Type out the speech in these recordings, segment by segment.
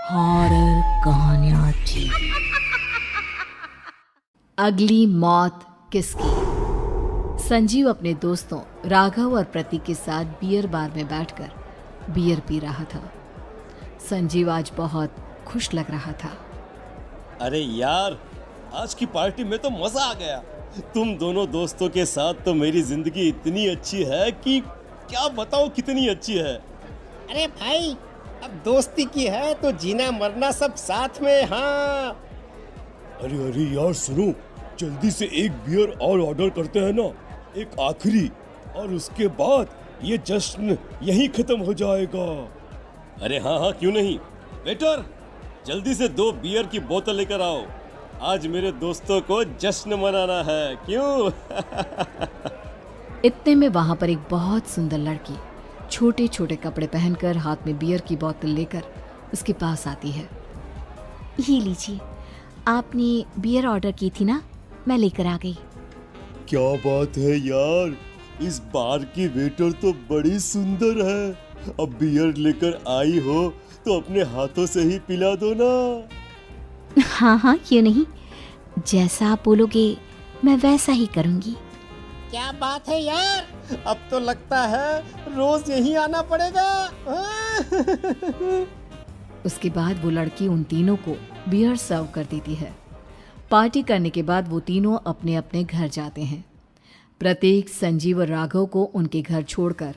Horror कहानियाँ थी। अगली मौत किसकी? संजीव अपने दोस्तों राघव और प्रतीक के साथ बियर बार में बैठकर बियर पी रहा था। संजीव आज बहुत खुश लग रहा था। अरे यार, आज की पार्टी में तो मजा आ गया। तुम दोनों दोस्तों के साथ तो मेरी जिंदगी इतनी अच्छी है कि क्या बताओ कितनी अच्छी है। अरे भाई, अब दोस्ती की है तो जीना मरना सब साथ में। हाँ अरे यार सुनो, जल्दी से एक बियर और ऑर्डर करते हैं ना, एक आखिरी, और उसके बाद ये जश्न यहीं खत्म हो जाएगा। अरे हाँ, क्यों नहीं। वेटर, जल्दी से 2 बियर की बोतल लेकर आओ। आज मेरे दोस्तों को जश्न मनाना है, क्यों? इतने में वहां पर एक बहुत सुंदर लड़की छोटे छोटे कपड़े पहनकर हाथ में बियर की बोतल लेकर उसके पास आती है। ये लीजिए, आपने बियर ऑर्डर की थी ना, मैं लेकर आ गई। क्या बात है यार, इस बार की वेटर तो बड़ी सुंदर है। अब बियर लेकर आई हो तो अपने हाथों से ही पिला दो ना। हाँ, क्यों नहीं, जैसा आप बोलोगे मैं वैसा ही करूँगी। क्या बात है यार, अब तो लगता है रोज यहीं आना पड़ेगा। उसके बाद वो लड़की उन तीनों को बियर सर्व कर देती है। पार्टी करने के बाद वो तीनों अपने अपने घर जाते हैं। प्रतीक, संजीव और राघव को उनके घर छोड़कर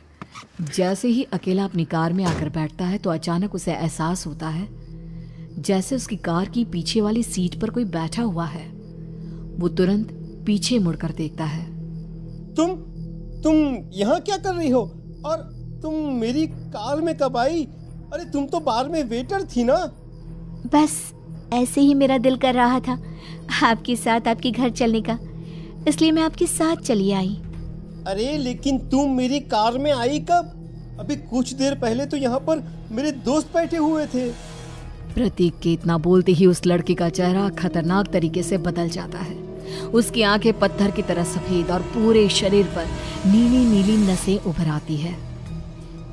जैसे ही अकेला अपनी कार में आकर बैठता है तो अचानक उसे एहसास होता है जैसे उसकी कार की पीछे वाली सीट पर कोई बैठा हुआ है। वो तुरंत पीछे मुड़कर देखता है। तुम यहाँ क्या कर रही हो? और तुम मेरी कार में कब आई? अरे तुम तो बार में वेटर थी ना। बस ऐसे ही मेरा दिल कर रहा था आपके साथ आपके घर चलने का, इसलिए मैं आपके साथ चली आई। अरे लेकिन तुम मेरी कार में आई कब? अभी कुछ देर पहले तो यहाँ पर मेरे दोस्त बैठे हुए थे। प्रतीक के इतना बोलते ही उस लड़के का चेहरा खतरनाक तरीके से बदल जाता है। उसकी आंखें पत्थर की तरह सफेद और पूरे शरीर पर नीली नीली नसें उभर आती है।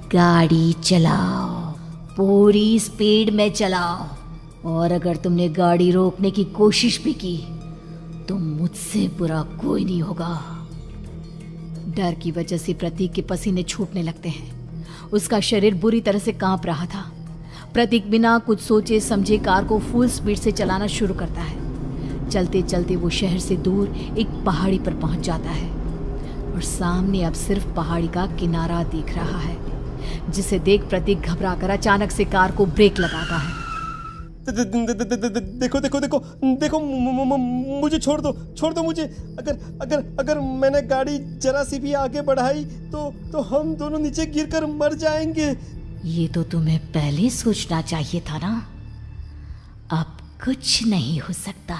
गाड़ी चलाओ, पूरी स्पीड में चलाओ, और अगर तुमने गाड़ी रोकने की कोशिश भी की तो मुझसे बुरा कोई नहीं होगा। डर की वजह से प्रतीक के पसीने छूटने लगते हैं। उसका शरीर बुरी तरह से कांप रहा था। प्रतीक बिना कुछ सोचे समझे कार को फुल स्पीड से चलाना शुरू करता है। चलते चलते वो शहर से दूर एक पहाड़ी पर पहुंच जाता है और सामने अब सिर्फ पहाड़ी का किनारा दिख रहा है, जिसे देख प्रतीक घबराकर अचानक से कार को ब्रेक लगाता है। देखो, मुझे छोड़ दो मुझे। अगर मैंने गाड़ी जरा सी भी आगे बढ़ाई तो हम दोनों नीचे गिरकर मर जाएंगे। ये तो तुम्हें पहले सोचना चाहिए था ना। अब कुछ नहीं हो सकता।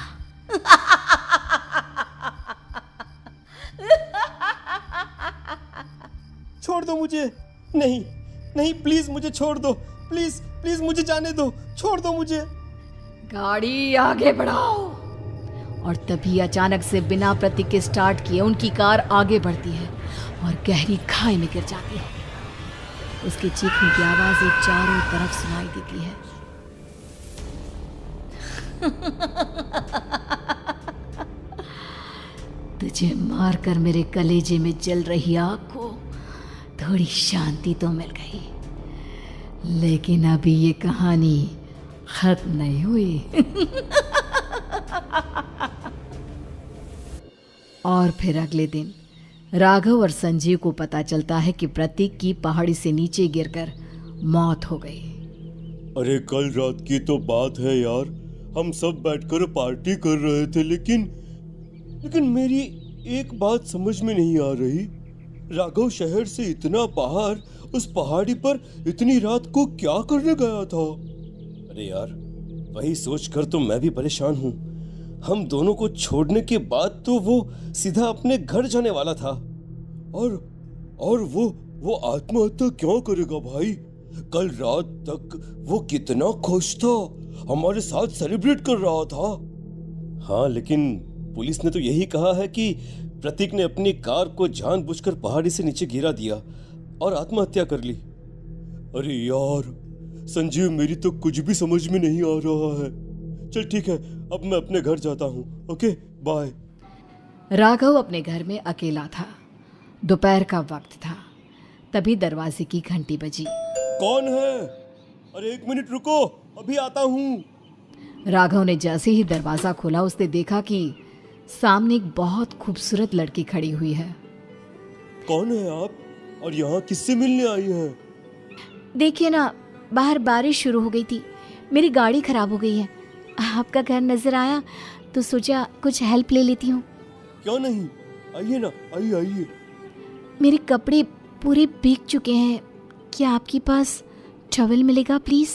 छोड़ दो मुझे। नहीं, प्लीज मुझे छोड़ दो। प्लीज मुझे जाने दो। छोड़ दो मुझे। गाड़ी आगे बढ़ाओ। और तभी अचानक से बिना प्रतीक के स्टार्ट किए उनकी कार आगे बढ़ती है और गहरी खाई में गिर जाती है। उसके चीखने की आवाजें चारों तरफ सुनाई देती है। तुझे मारकर मेरे कलेजे में जल रही आग को थोड़ी शांति तो मिल गई, लेकिन अभी ये कहानी खत्म नहीं हुई। और फिर अगले दिन राघव और संजीव को पता चलता है कि प्रतीक की पहाड़ी से नीचे गिरकर मौत हो गई। अरे कल रात की तो बात है यार, हम सब बैठकर पार्टी कर रहे थे, लेकिन मेरी एक बात समझ में नहीं आ रही। राघव शहर से इतना बाहर उस पहाड़ी पर इतनी रात को क्या करने गया था? अरे यार, वही सोचकर तो मैं भी परेशान हूँ। हम दोनों को छोड़ने के बाद तो वो सीधा अपने घर जाने वाला था, और वो आत्महत्या क्यों करेगा भाई? कल रात तक वो कितना खुश था, हमारे साथ सेलिब्रेट कर रहा था। हाँ, लेकिन पुलिस ने तो यही कहा है कि प्रतीक ने अपनी कार को जानबूझकर पहाड़ी से नीचे गिरा दिया और आत्महत्या कर ली। अरे यार, संजीव, मेरी तो कुछ भी समझ में नहीं आ रहा है। चल ठीक है, अब मैं अपने घर जाता हूँ। Okay, bye. राघव अपने घर में अकेला था। दोपहर का वक्त था। तभी दरवाजे की घंटी बजी। कौन है? अरे 1 मिनट रुको, अभी आता हूँ। राघव ने जैसे ही दरवाजा खोला उसने देखा कि सामने एक बहुत खूबसूरत लड़की खड़ी हुई है। कौन है आप और यहाँ किससे मिलने आई हैं? देखिए ना, बाहर बारिश शुरू हो गई थी, मेरी गाड़ी खराब हो गई है। आपका घर नजर आया तो सोचा कुछ हेल्प ले लेती हूँ। क्यों नहीं, आइए ना, आइए आइए। मेरे कपड़े पूरे भीग चुके हैं, क्या आपके पास टॉवल मिलेगा प्लीज?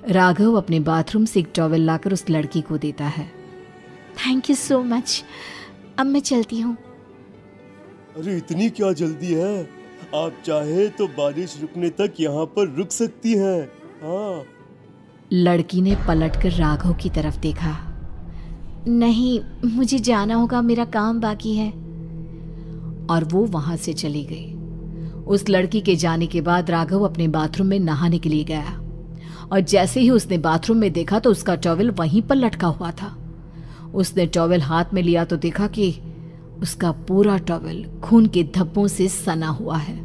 राघव अपने बाथरूम से एक टॉवल लाकर उस लड़की को देता है। थैंक यू सो मच, अब मैं चलती हूँ। अरे इतनी क्या जल्दी है? आप चाहे तो बारिश रुकने तक यहाँ पर रुक सकती हैं। हाँ। लड़की ने पलटकर राघव की तरफ देखा। नहीं, मुझे जाना होगा, मेरा काम बाकी है। और वो वहां से चली गई। उस लड़की के जाने के बाद राघव अपने बाथरूम में नहाने के लिए गया और जैसे ही उसने बाथरूम में देखा तो उसका टॉवल वहीं पर लटका हुआ था। उसने टॉवल हाथ में लिया तो देखा कि उसका पूरा टॉवल खून के धब्बों से सना हुआ है।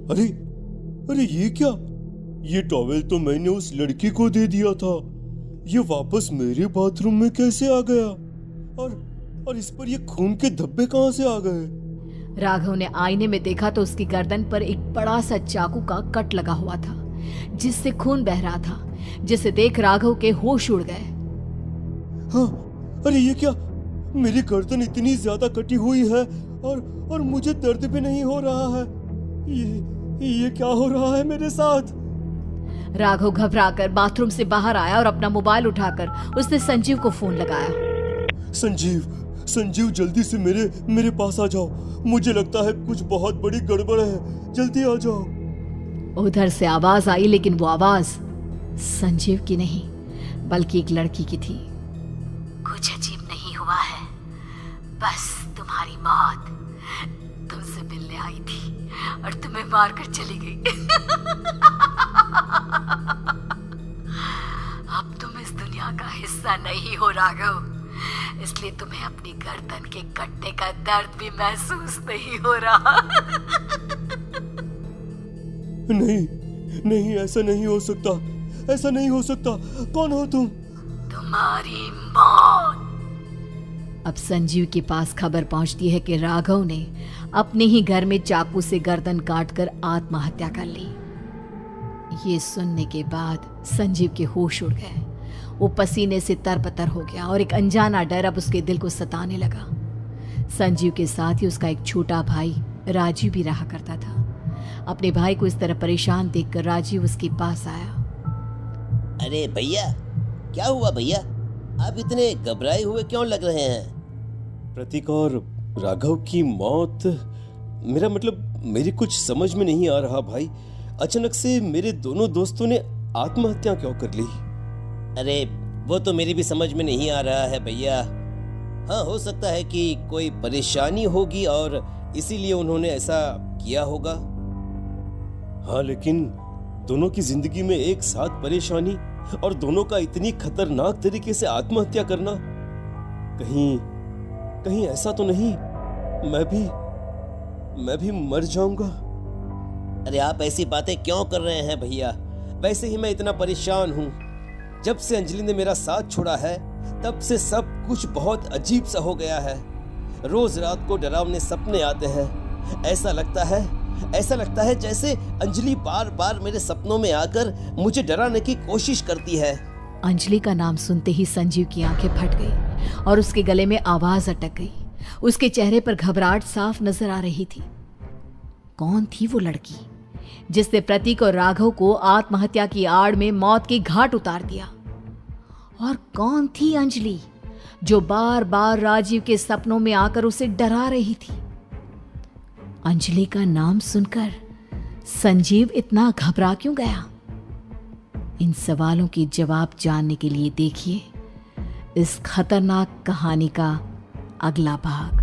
अरे अरे ये क्या? ये टॉवल तो मैंने उस लड़की को दे दिया था। ये वापस मेरे बाथरूम में कैसे आ गया? और इस पर ये खून के धब्बे कहां से आ गए? राघव ने आईने में देखा तो उसकी गर्दन पर एक बड़ा सा चाकू का कट लगा हुआ था जिससे खून बह रहा था, जिसे देख राघव के होश उड़ गए। हाँ, अरे ये क्या? मेरी गर्दन इतनी ज्यादा कटी हुई है और मुझे दर्द भी नहीं हो रहा है। ये क्या हो रहा है मेरे साथ? राघव घबराकर बाथरूम से बाहर आया और अपना मोबाइल उठाकर उसने संजीव को फोन लगाया। संजीव जल्दी से मेरे पास आ जाओ। मुझे लगता है कुछ बहुत बड़ी गड़बड़ है, जल्दी आ जाओ। उधर से आवाज आई, लेकिन वो आवाज संजीव की नहीं बल्कि एक लड़की की थी। कुछ अजीब नहीं हुआ है, बस तुम्हारी मौत तुमसे मिलने आई थी और तुम्हें मारकर चली गई। अब तुम इस दुनिया का हिस्सा नहीं हो राघव, इसलिए तुम्हें अपनी गर्दन के कटने का दर्द भी महसूस नहीं हो रहा। नहीं, ऐसा नहीं हो सकता, ऐसा नहीं हो सकता। कौन हो तुम? तुम्हारी मौत। अब संजीव के पास खबर पहुंचती है कि राघव ने अपने ही घर में चाकू से गर्दन काटकर आत्महत्या कर ली। ये सुनने के बाद संजीव के होश उड़ गए। वो पसीने से तरबतर हो गया और एक अनजाना डर अब उसके दिल को सताने लगा। संजीव के साथ ही उसका एक छोटा भाई राजीव भी रहा करता था। अपने भाई को इस तरह परेशान देखकर राजीव उसके पास आया। अरे भैया, क्या हुआ भैया? आप इतने घबराए हुए क्यों लग रहे हैं? प्रतीक और राघव की मौत, मेरा मतलब मेरी कुछ समझ में नहीं आ रहा भाई। अचानक से मेरे दोनों दोस्तों ने आत्महत्या क्यों कर ली? अरे वो तो मेरी भी समझ में नहीं आ रहा है भैया। हाँ, हो सकता है कि कोई परेशानी होगी और इसीलिए उन्होंने ऐसा किया होगा। हाँ, लेकिन दोनों की जिंदगी में एक साथ परेशानी और दोनों का इतनी खतरनाक तरीके से आत्महत्या करना, कहीं ऐसा तो नहीं मैं भी मर जाऊंगा? अरे आप ऐसी बातें क्यों कर रहे हैं भैया? वैसे ही मैं इतना परेशान हूँ। जब से अंजलि ने मेरा साथ छोड़ा है तब से सब कुछ बहुत अजीब सा हो गया है। रोज रात को डरावने सपने आते हैं। ऐसा लगता है जैसे अंजलि बार बार मेरे सपनों में आकर मुझे डराने की कोशिश करती है। अंजलि का नाम सुनते ही संजीव की आंखें फट गई और उसके गले में आवाज अटक गई। उसके चेहरे पर घबराहट साफ नजर आ रही थी। कौन थी वो लड़की जिसने प्रतीक और राघव को आत्महत्या की आड़ में मौत की घाट उतार दिया? और कौन थी अंजलि जो बार बार राजीव के सपनों में आकर उसे डरा रही थी? अंजलि का नाम सुनकर संजीव इतना घबरा क्यों गया? इन सवालों के जवाब जानने के लिए देखिए इस खतरनाक कहानी का अगला भाग।